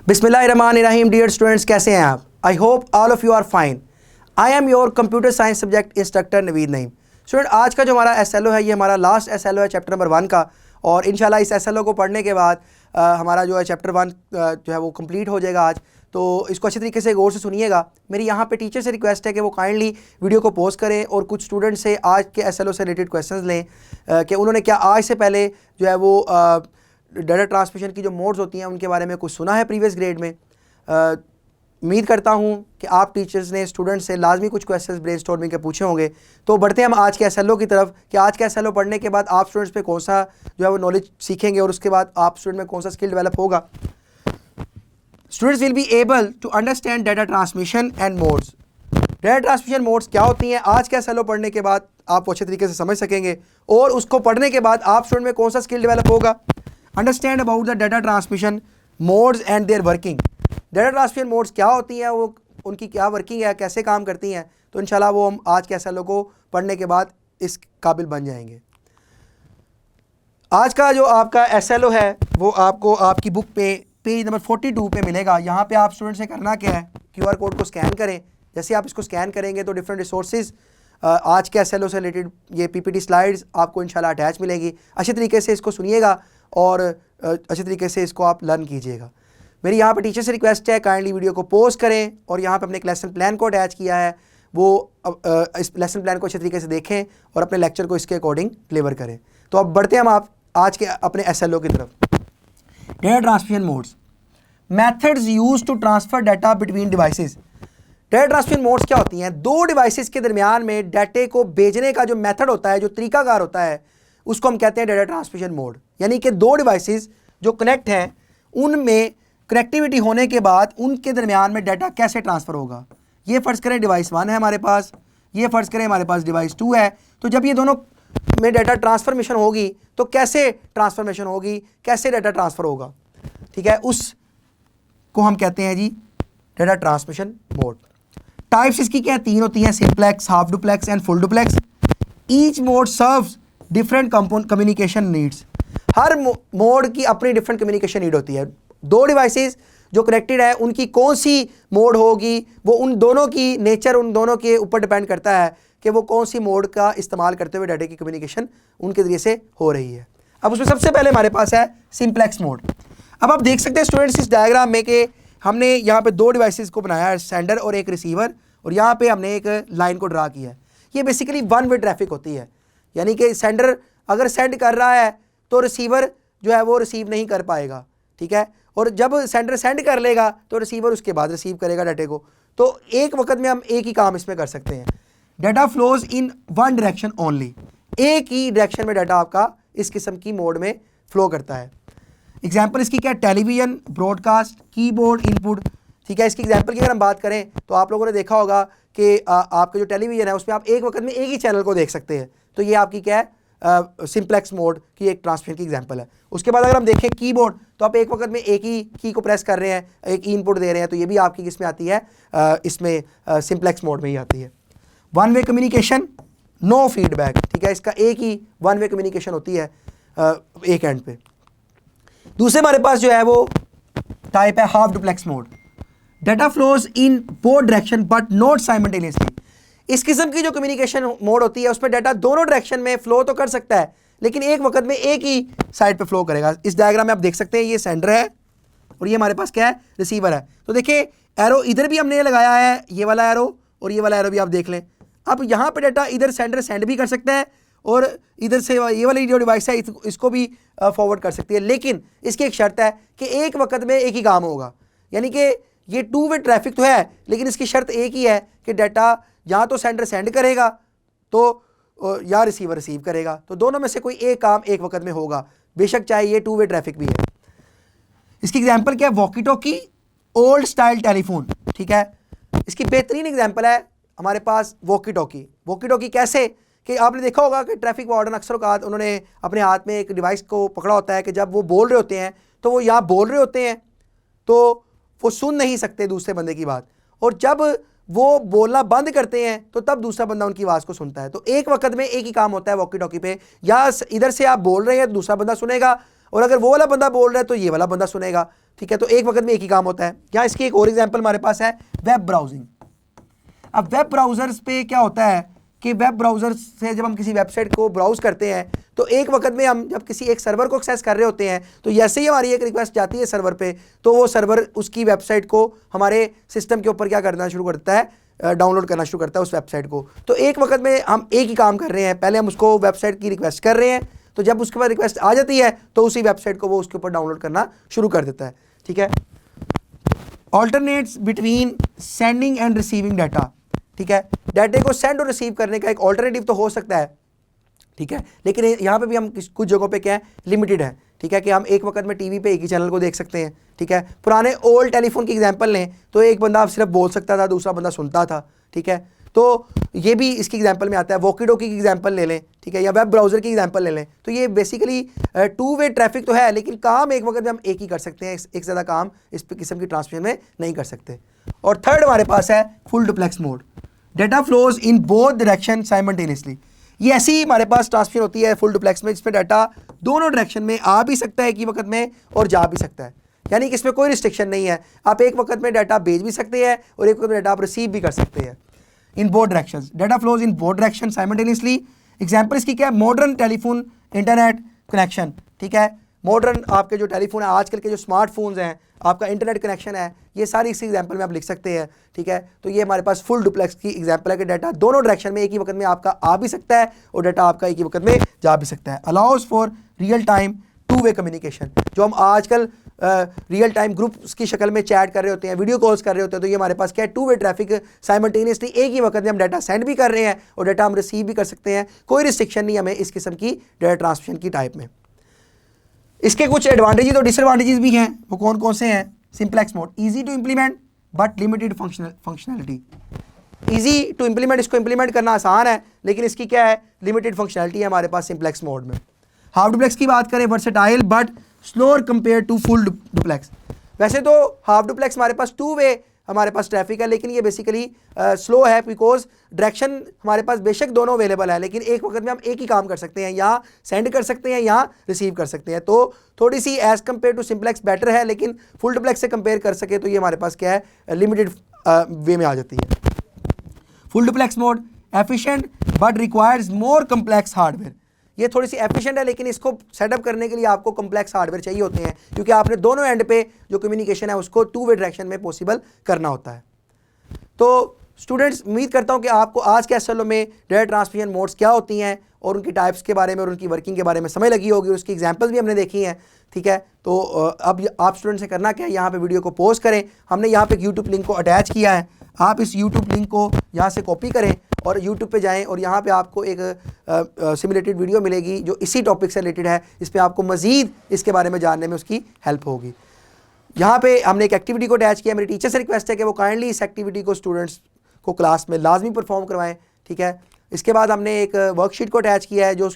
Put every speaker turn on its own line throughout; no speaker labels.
बिस्मिल्लाहिर्रहमानिर्रहीम। Dear students, कैसे हैं आप? I hope all of you are fine. I am your computer science subject instructor Naveed Naeem. Student, आज का जो हमारा SLO है, ये हमारा लास्ट SLO है चैप्टर नंबर 1 का, और इंशाल्लाह इस SLO को पढ़ने के बाद हमारा जो है चैप्टर 1 जो है वो कंप्लीट हो जाएगा आज। तो इसको अच्छे तरीके से गौर से सुनिएगा। मेरी यहाँ पे टीचर से रिक्वेस्ट है कि वो काइंडली वीडियो को पॉज करें और कुछ स्टूडेंट से आज के SLO से रिलेटेड क्वेश्चंस लें कि उन्होंने क्या आज से पहले जो है वो डाटा ट्रांसमिशन की जो मोड्स होती हैं उनके बारे में कुछ सुना है प्रीवियस ग्रेड में। उम्मीद करता हूँ कि आप टीचर्स ने स्टूडेंट से लाजमी कुछ क्वेश्चंस ब्रेनस्टॉर्मिंग के पूछे होंगे। तो बढ़ते हैं हम आज के SLO की तरफ कि आज के SLO पढ़ने के बाद आप स्टूडेंट्स पे कौन सा जो है वो नॉलेज सीखेंगे और उसके बाद आप स्टूडेंट में कौन सा स्किल डेवलप होगा। Students will be able to understand data transmission and modes. Data transmission modes क्या होती हैं, आज के SLO पढ़ने के बाद आप अच्छे तरीके से समझ सकेंगे और उसको पढ़ने के बाद आप स्टूडेंट में कौन सा स्किल डेवलप होगा। Understand about the data transmission modes and their working. Data transmission modes क्या होती हैं, वो उनकी क्या वर्किंग है, कैसे काम करती हैं, तो इंशाल्लाह वो हम आज के SLO को पढ़ने के बाद इस काबिल बन जाएंगे। आज का जो आपका SLO है वो आपको आपकी बुक पे पेज नंबर 42 पे मिलेगा। यहाँ पे आप स्टूडेंट से करना क्या है, QR कोड को स्कैन करें। जैसे आप इसको स्कैन करेंगे तो डिफरेंट रिसोर्सेज आज के SLO से रिलेटेड ये PPT स्लाइड्स आपको इंशाल्लाह अटैच मिलेंगी। अच्छे तरीके से इसको सुनिएगा और अच्छे तरीके से इसको आप लर्न कीजिएगा। मेरी यहाँ पे टीचर से रिक्वेस्ट है, काइंडली वीडियो को पॉज करें और यहाँ पे अपने एक लेसन प्लान को अटैच किया है, वो इस लेसन प्लान को अच्छे तरीके से देखें और अपने लेक्चर को इसके अकॉर्डिंग डिलीवर करें। तो अब बढ़ते हैं हम आप आज के अपने SLO की तरफ। Data transmission modes, methods use to transfer data between devices. Data transmission modes क्या होती हैं? दो डिवाइसेस के दरमियान में डाटे को भेजने का जो मेथड होता है, जो तरीकाकार होता है, उसको हम कहते हैं डाटा ट्रांसमिशन मोड। यानी कि दो डिवाइसेस जो कनेक्ट हैं उनमें कनेक्टिविटी होने के बाद उनके दरमियान में डाटा कैसे ट्रांसफ़र होगा। ये फ़र्ज़ करें डिवाइस 1 है हमारे पास, ये फ़र्ज़ करें हमारे पास डिवाइस 2 है। तो जब ये दोनों में डाटा ट्रांसफॉर्मेशन होगी तो कैसे ट्रांसफॉर्मेशन होगी, कैसे डाटा ट्रांसफ़र होगा, ठीक है, उस को हम कहते हैं जी डाटा ट्रांसमिशन मोड। टाइप्स इसकी क्या 3 होती हैं, simplex, half duplex and full duplex. Each mode serves different communication needs. Her mode की अपनी डिफरेंट कम्युनिकेशन नीड होती है। दो डिवाइसेस जो कनेक्टेड है उनकी कौन सी मोड होगी, वो उन दोनों की नेचर, उन दोनों के ऊपर डिपेंड करता है कि वो कौन सी मोड का इस्तेमाल करते हुए डाटा की कम्युनिकेशन उनके ज़रिए से हो रही है। अब उसमें सबसे पहले हमारे पास है सिंप्लेक्स मोड। अब आप देख सकते हैं स्टूडेंट्स इस डायग्राम में कि हमने यहाँ पे दो डिवाइसेस को बनाया है, सेंडर और एक रिसीवर, और यहाँ पे हमने एक लाइन को ड्रा किया है। ये बेसिकली वन वे ट्रैफिक होती है, यानी कि सेंडर अगर सेंड कर रहा है तो रिसीवर जो है वो रिसीव नहीं कर पाएगा, ठीक है, और जब सेंडर सेंड कर लेगा तो रिसीवर उसके बाद रिसीव करेगा डाटे को। तो एक वक्त में हम एक ही काम इसमें कर सकते हैं। Data flows in one direction only. एक ही डायरेक्शन में डाटा आपका इस किस्म की मोड में फ्लो करता है। एग्जाम्पल इसकी क्या, टेलीविज़न, ब्रॉडकास्ट, कीबोर्ड इनपुट, ठीक है। इसकी एग्जाम्पल की अगर हम बात करें तो आप लोगों ने देखा होगा कि आपका जो टेलीविज़न है उसमें आप एक वक्त में एक ही चैनल को देख सकते हैं। तो ये आपकी क्या है, सिंप्लेक्स मोड की एक ट्रांसमिशन की एग्जांपल है। उसके बाद अगर हम देखें कीबोर्ड, तो आप एक वक्त में एक ही की को प्रेस कर रहे हैं, एक ही इनपुट दे रहे हैं, तो ये भी आपकी किस में आती है, इसमें सिंप्लेक्स मोड में ही आती है। One way communication, no feedback, ठीक है, इसका एक ही वन वे कम्युनिकेशन होती है एक एंड पे। दूसरे हमारे पास जो है वो टाइप है half duplex mode. Data flows in both direction but not simultaneously. इस किस्म की जो कम्युनिकेशन मोड होती है उसमें डाटा दोनों डायरेक्शन में फ्लो तो कर सकता है, लेकिन एक वक्त में एक ही साइड पे फ्लो करेगा। इस डायग्राम में आप देख सकते हैं ये सेंडर है और ये हमारे पास क्या है, रिसीवर है। तो देखिए एरो इधर भी हमने लगाया है, ये वाला एरो और ये वाला एरो भी आप देख लें। अब यहाँ पे डाटा इधर सेंडर सेंड भी कर सकता है और इधर से ये वाली जो डिवाइस है इसको भी फॉरवर्ड कर सकती है, लेकिन इसकी एक शर्त है कि एक वक्त में एक ही काम होगा। यानी कि ये टू वे ट्रैफिक तो है, लेकिन इसकी शर्त एक ही है कि डाटा या तो सेंडर सेंड करेगा तो या रिसीवर रिसीव करेगा, तो दोनों में से कोई एक काम एक वक्त में होगा, बेशक चाहे ये टू वे ट्रैफिक भी है। इसकी एग्जांपल क्या है, walkie talkie, old style telephone, ठीक है। इसकी बेहतरीन एग्जांपल है हमारे पास वॉकी टॉकी। वॉकी टॉकी कैसे कि आपने देखा होगा कि ट्रैफिक वार्डन अक्सर औकात उन्होंने अपने हाथ में एक डिवाइस को पकड़ा होता है कि जब वो बोल रहे होते हैं तो वो यहाँ बोल रहे होते हैं तो वो सुन नहीं सकते दूसरे बंदे की बात, और जब वो बोलना बंद करते हैं तो तब दूसरा बंदा उनकी आवाज़ को सुनता है। तो एक वक्त में एक ही काम होता है वॉकी टॉकी पे, या इधर से आप बोल रहे हैं दूसरा बंदा सुनेगा, और अगर वो वाला बंदा बोल रहा है तो ये वाला बंदा सुनेगा, ठीक है। तो एक वक्त में एक ही काम होता है। यहाँ इसकी एक और एग्जांपल हमारे पास है वेब ब्राउजिंग। अब वेब ब्राउजर्स पे क्या होता है कि वेब ब्राउजर से जब हम किसी वेबसाइट को ब्राउज करते हैं तो एक वक्त में हम जब किसी एक सर्वर को एक्सेस कर रहे होते हैं तो जैसे ही हमारी एक रिक्वेस्ट जाती है सर्वर पे तो वो सर्वर उसकी वेबसाइट को हमारे सिस्टम के ऊपर क्या करना शुरू करता है, डाउनलोड करना शुरू करता है उस वेबसाइट को। तो एक वक्त में हम एक ही काम कर रहे हैं, पहले हम उसको वेबसाइट की रिक्वेस्ट कर रहे हैं, तो जब उसके बाद रिक्वेस्ट आ जाती है तो उसी वेबसाइट को वो उसके ऊपर डाउनलोड करना शुरू कर देता है, ठीक है। Alternates between sending end receiving data, ठीक है। डाटे को सेंड और रिसीव करने का एक ऑल्टरनेटिव तो हो सकता है, ठीक है, लेकिन यहाँ पे भी हम कुछ जगहों पे क्या है, लिमिटेड है, ठीक है, कि हम एक वक्त में टीवी पे एक ही चैनल को देख सकते हैं, ठीक है। पुराने ओल्ड टेलीफोन की एग्जांपल लें तो एक बंदा सिर्फ बोल सकता था, दूसरा बंदा सुनता था, ठीक है। तो ये भी इसकी एग्जांपल में आता है। वॉकी टॉकी की एग्जांपल ले लें, ठीक है, या वेब ब्राउज़र की एग्जांपल ले लें, तो ये बेसिकली टू वे ट्रैफिक तो है, लेकिन काम एक वक्त में हम एक ही कर सकते हैं, एक से ज़्यादा काम इस किस्म की ट्रांसमिशन में नहीं कर सकते। और थर्ड हमारे पास है full duplex mode. Data flows in both direction simultaneously. ये ऐसी हमारे पास ट्रांसफर होती है फुल डुप्लेक्स में, जिसमें डाटा दोनों डायरेक्शन में आ भी सकता है एक ही वक्त में और जा भी सकता है, यानी कि इसमें कोई रिस्ट्रिक्शन नहीं है। आप एक वक्त में डाटा भेज भी सकते हैं और एक वक्त में डाटा आप रिसीव भी कर सकते हैं। In both directions, data flows in both direction simultaneously. Example इसकी क्या है, मॉडर्न टेलीफोन इंटरनेट कनेक्शन, ठीक है। मॉडर्न आपके जो टेलीफोन है, आजकल के जो स्मार्टफोन्स हैं, आपका इंटरनेट कनेक्शन है, ये सारी इसी एग्जांपल में आप लिख सकते हैं, ठीक है। तो ये हमारे पास फुल डुप्लेक्स की एग्जांपल है कि डाटा दोनों डायरेक्शन में एक ही वक्त में आपका आ भी सकता है और डाटा आपका एक ही वक्त में जा भी सकता है। Allows for real time two way communication. जो हम आजकल रियल टाइम ग्रुप्स की शक्ल में चैट कर रहे होते हैं, वीडियो कॉल्स कर रहे होते हैं, तो ये हमारे पास क्या है, टू वे ट्रैफिक। साइमल्टेनियसली एक ही वक्त में हम डाटा सेंड भी कर रहे हैं और डाटा हम रिसीव भी कर सकते हैं। कोई रिस्ट्रिक्शन नहीं हमें इस किस्म की डाटा ट्रांसमिशन की टाइप में। इसके कुछ एडवांटेजेस और डिसएडवांटेजेस भी हैं, वो कौन कौन से हैं। Simplex mode, easy to implement but limited functionality. Easy to implement, इसको इंप्लीमेंट करना आसान है, लेकिन इसकी क्या है, लिमिटेड फंक्शनैलिटी है हमारे पास सिंप्लेक्स मोड में। हाफ डुप्लेक्स की बात करें, versatile but slower compare to full duplex. वैसे तो हाफ डुप्लेक्स हमारे पास टू वे हमारे पास ट्रैफिक है, लेकिन ये बेसिकली स्लो है बिकॉज डायरेक्शन हमारे पास बेशक दोनों अवेलेबल है, लेकिन एक वक्त में हम एक ही काम कर सकते हैं, यहाँ सेंड कर सकते हैं, यहाँ रिसीव कर सकते हैं। तो थोड़ी सी edge compare to simplex better है, लेकिन फुल डुप्लेक्स से कंपेयर कर सके तो ये हमारे पास क्या है, लिमिटेड वे में आ जाती है। Full duplex mode efficient but requires more complex hardware. ये थोड़ी सी एफिशिएंट है, लेकिन इसको सेटअप करने के लिए आपको कम्प्लेक्स हार्डवेयर चाहिए होते हैं, क्योंकि आपने दोनों एंड पे जो कम्युनिकेशन है उसको टू वे डायरेक्शन में पॉसिबल करना होता है। तो स्टूडेंट्स, उम्मीद करता हूं कि आपको आज के एसएलओ में डाटा ट्रांसमिशन मोड्स क्या होती हैं और उनकी टाइप्स के बारे में और उनकी वर्किंग के बारे में समझ लगी होगी, और उसकी एग्जांपल्स भी हमने देखी हैं, ठीक है। तो अब आप स्टूडेंट्स से करना क्या है, यहाँ पे वीडियो को पॉज करें, हमने यहाँ पे एक यूट्यूब लिंक को अटैच किया है, आप इस यूट्यूब लिंक को यहाँ से कॉपी करें और यूट्यूब पे जाएं और यहाँ पे आपको एक सिमुलेटेड वीडियो मिलेगी जो इसी टॉपिक से रिलेटेड है। इस पर आपको मज़ीद इसके बारे में जानने में उसकी हेल्प होगी। यहाँ पे हमने एक एक्टिविटी को अटैच किया, मेरी टीचर से रिक्वेस्ट है कि वो काइंडली इस एक्टिविटी को स्टूडेंट्स को क्लास में लाजमी परफॉर्म करवाएं, ठीक है। इसके बाद हमने एक वर्कशीट को अटैच किया है, जो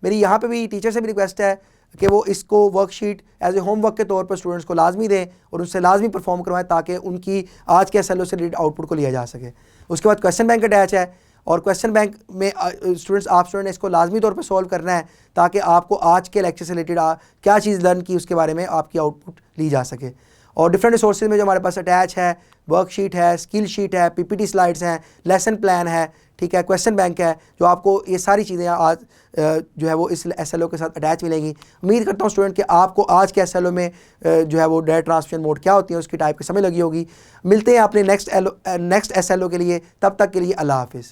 मेरी यहाँ पे भी टीचर से भी रिक्वेस्ट है कि वो इसको वर्कशीट एज ए होमवर्क के तौर पर स्टूडेंट्स को लाजमी दें और उससे लाजमी परफॉर्म करवाएं, ताकि उनकी आज के एसएलओ से रिलेटेड आउटपुट को लिया जा सके। उसके बाद क्वेश्चन बैंक अटैच है, और क्वेश्चन बैंक में स्टूडेंट ने इसको लाजमी तौर पर सॉल्व करना है, ताकि आपको आज के लेक्चर से रिलेटेड क्या चीज़ लर्न की उसके बारे में आपकी आउटपुट ली जा सके। और डिफरेंट रिसोर्सेज में जो हमारे पास अटैच है, वर्कशीट है, स्किल शीट है, पीपीटी स्लाइड्स हैं, लेसन प्लान है, ठीक है, क्वेश्चन बैंक है, जो आपको ये सारी चीज़ें आज जो है वो इस एसएलओ के साथ अटैच मिलेंगी। उम्मीद करता हूँ स्टूडेंट कि आपको आज के एसएलओ में जो है वो डाटा ट्रांसमिशन मोड क्या होती है उसकी टाइप की समझ लगी होगी। मिलते हैं अपने नेक्स्ट एसएलओ के लिए, तब तक के लिए अल्लाह हाफिज़।